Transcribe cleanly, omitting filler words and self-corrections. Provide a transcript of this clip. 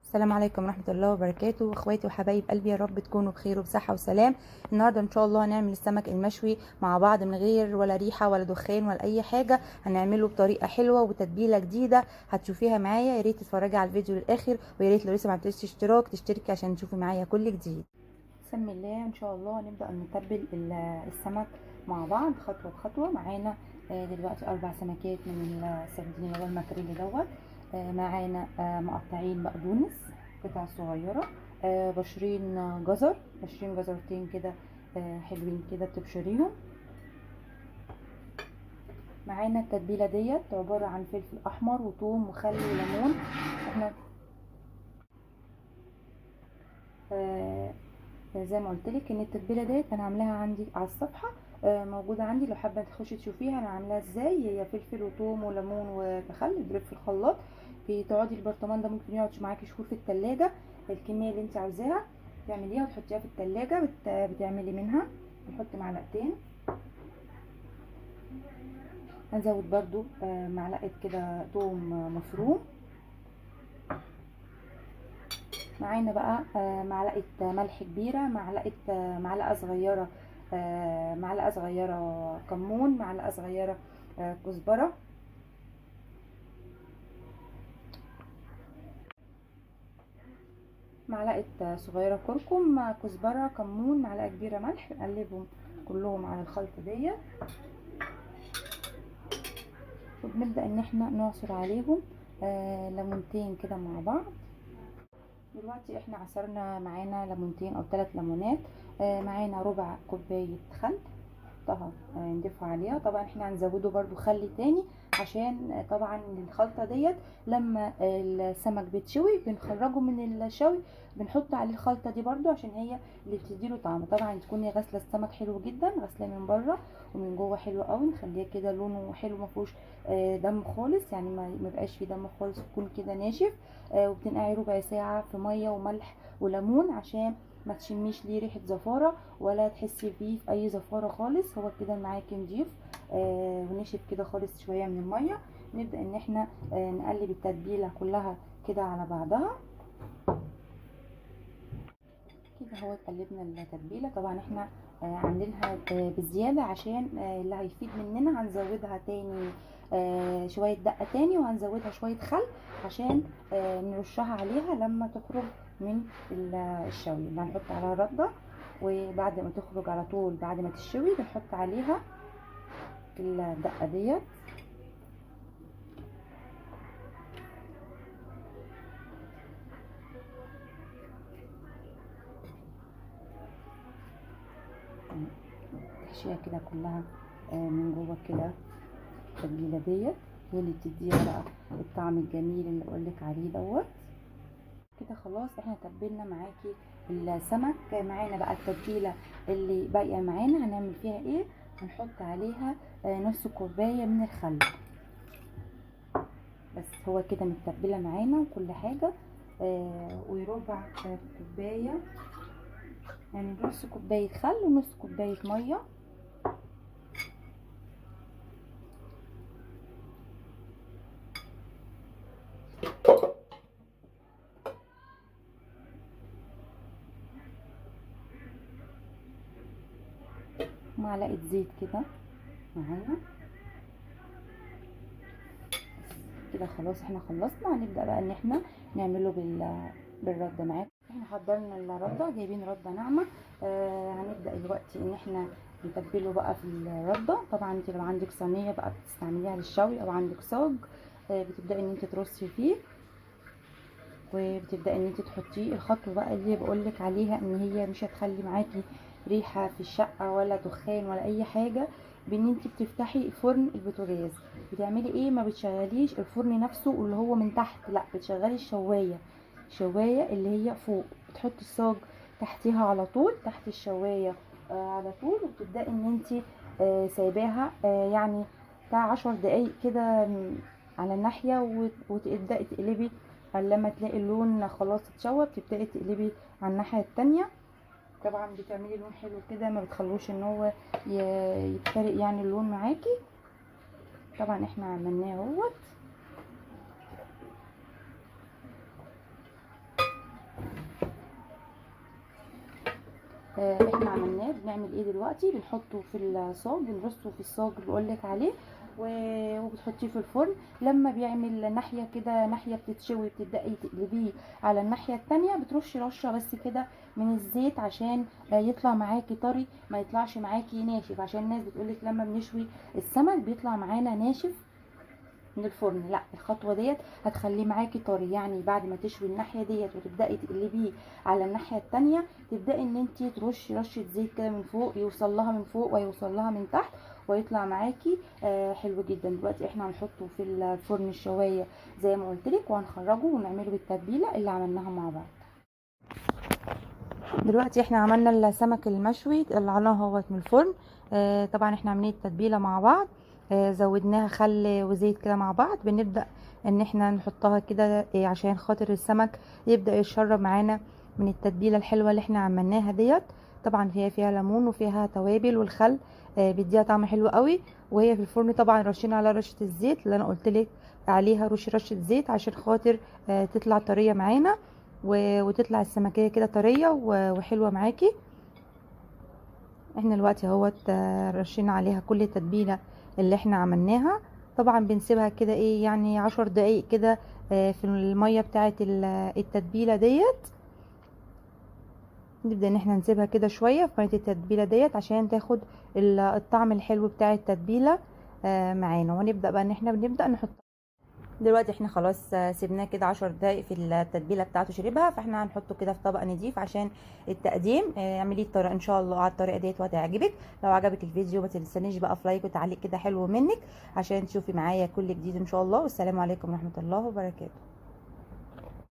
السلام عليكم ورحمة الله وبركاته، اخواتي وحبايب قلبي، يا رب تكونوا بخير وبصحة وسلام. النهارده ان شاء الله هنعمل السمك المشوي مع بعض من غير ولا ريحة ولا دخان ولا اي حاجة. هنعمله بطريقة حلوة وبتتبيلة جديدة هتشوفيها معايا. يا ريت تتفرجي على الفيديو للاخر، ويا ريت لو لسه ما عملتيش اشتراك تشتركي عشان تشوفي معايا كل جديد. بسم الله ان شاء الله نبدأ نتبل السمك مع بعض خطوة بخطوة. معانا دلوقتي 4 سمكات من السردين اللي هو الماكريل دوت. معانا مقطعين بقدونس قطع صغيرة، بشرين جزر، بشرين جزرتين كده حلوين كده بتبشريهم. معانا التتبيلة ديت عبارة عن فلفل احمر وثوم وخل وليمون. احنا زي ما قلت لك ان التتبيله ديت انا عاملاها عندي على الصفحه، موجوده عندي لو حابه تخشي تشوفيها انا عاملاها ازاي. هي فلفل وثوم وليمون وخل اضرب في الخلاط. بتقعدي البرطمان ده ممكن يقعد معاكي شهور في التلاجة. الكميه اللي انت عاوزاها تعمليها وتحطيها في التلاجة. بتعملي منها. نحط معلقتين. هنزود برضو معلقه كده ثوم مفروم. معانا بقى معلقه ملح كبيره، معلقه صغيره، معلقه صغيره كمون، معلقه صغيره كزبره، معلقه صغيره كركم، كزبره، كمون، معلقه كبيره ملح. نقلبهم كلهم على الخلطه ديت، وبنبدا ان احنا نعصر عليهم ليمونتين كده مع بعض. دلوقتي احنا عصرنا معانا ليمونتين او 3 ليمونات. معانا ربع كوبايه خل نحطها نضيفها عليها. طبعا احنا هنزوده برضو خل تاني عشان طبعا الخلطه ديت لما السمك بيتشوي بنخرجه من الشوي بنحط عليه الخلطه دي برضو عشان هي اللي بتديله طعم. طبعا تكوني غاسله السمك حلو جدا، غاسلاه من بره ومن جوه حلو قوي، مخليه كده لونه حلو ما فيهوش دم خالص، يعني ما يبقاش فيه دم خالص، يكون كده ناشف. وبتنقعي ربع ساعه في ميه وملح وليمون عشان ما تشميش ليه ريحه زفاره ولا تحسي فيه في اي زفاره خالص. هو كده معاكي نضيف ونشف كده خالص شويه من الميه. نبدا ان احنا نقلب التتبيله كلها كده على بعضها كده. هو قلبنا التتبيله. طبعا احنا عاملينها بزياده عشان اللي هيفيد مننا هنزودها تاني شويه دقه تاني، وهنزودها شويه خل عشان نرشها عليها لما تخرج من الشوي اللي هنحط عليها رده. وبعد ما تخرج على طول بعد ما تشوي بنحط عليها الدقه ديت. تحشيها كده كلها من جوه كده. التتبيله ديت هي اللي بتديها بقى الطعم الجميل اللي بقولك عليه دوت. كده خلاص احنا تبلنا معاكي السمك. معانا بقى التتبيله اللي باقيه معانا هنعمل فيها ايه؟ هنحط عليها نص كوبايه من الخل بس. هو كده متبله معانا وكل حاجه. وربع كوبايه، يعني نص كوبايه خل ونص كوبايه ميه. معلقه زيت كده معانا. كده خلاص احنا خلصنا. هنبدا بقى ان احنا نعمله بالرده معاكم. احنا حضرنا الرده، جايبين رده ناعمه. هنبدا دلوقتي ان احنا نتبله بقى في الرده. طبعا انت لو عندك صينيه بقى بتستعمليها للشوي او عندك صاج بتبداي ان انت ترصي فيه وبتبداي ان انت تحطيه. الخطوه بقى اللي بقولك عليها ان هي مش هتخلي معاكي ريحه في الشقه ولا دخان ولا اي حاجه، بان انت بتفتحي فرن البوتاجاز. بتعملي ايه؟ ما بتشغليش الفرن نفسه اللي هو من تحت، لا بتشغلي الشوايه اللي هي فوق. بتحطي الصاج تحتيها على طول، تحت الشوايه على طول. وبتبداي ان انت سايباها يعني بتاع 10 دقايق كده على الناحيه، وتبداي تقلبي لما تلاقي اللون خلاص اتشوى بتبداي تقلبي على الناحيه التانية. طبعا بتعملي لون حلو كده، ما بتخلوش ان هو يتفرق يعني اللون معاكي. طبعا احنا عملناه اهوت. احنا عملناه. بنعمل ايه دلوقتي؟ بنحطه في الصاج، بنرصه في الصاج اللي بقولك عليه، وبتحطيه في الفرن. لما بيعمل ناحيه كده، ناحيه بتتشوي، بتبداي تقلبيه على الناحيه التانية، بترشي رشه بس كده من الزيت عشان يطلع معاكي طري، ما يطلعش معاكي ناشف. عشان الناس بتقولك لما بنشوي السمك بيطلع معانا ناشف من الفرن، لا، الخطوه ديت هتخليه معاكي طري. يعني بعد ما تشوي الناحيه ديت وتبداي تقلبيه على الناحيه التانية، تبداي ان انت ترشي رشه زيت كده من فوق، يوصل لها من فوق ويوصل لها من تحت، ويطلع معاكي حلو جدا. دلوقتي احنا هنحطه في الفرن الشوايه زي ما قلت لك، وهنخرجه ونعمله بالتتبيله اللي عملناها مع بعض. دلوقتي احنا عملنا السمك المشوي، طلعناه اهوت من الفرن. طبعا احنا عاملين التتبيله مع بعض، زودناها خل وزيت كده مع بعض. بنبدا ان احنا نحطها كده عشان خاطر السمك يبدا يشرب معانا من التتبيله الحلوه اللي احنا عملناها ديت. طبعا هي فيها ليمون وفيها توابل، والخل بيديها طعم حلو قوي. وهي في الفرن طبعا رشينا على رشه الزيت اللي انا قلت لك عليها، رشه زيت عشان خاطر تطلع طريه معانا، وتطلع السمكية كده طرية وحلوة معاكي. احنا دلوقتي اهوت رشينا عليها كل التتبيلة اللي احنا عملناها. طبعا بنسيبها كده ايه يعني 10 دقايق كده في المية بتاعة التتبيلة ديت. نبدأ ان احنا نسيبها كده شوية في مية التتبيلة ديت عشان تاخد الطعم الحلو بتاع التتبيلة معانا. ونبدأ بقى ان احنا بنبدأ نحط. دلوقتي احنا خلاص سيبناه كده 10 دقايق في التتبيله بتاعته شربها، فاحنا هنحطه كده في طبق نضيف عشان التقديم. اعملي الطريقه ان شاء الله على الطريقه ديت وهتعجبك. لو عجبك الفيديو ما تنسانيش بقى في لايك وتعليق كده حلو منك عشان تشوفي معايا كل جديد ان شاء الله. والسلام عليكم ورحمه الله وبركاته.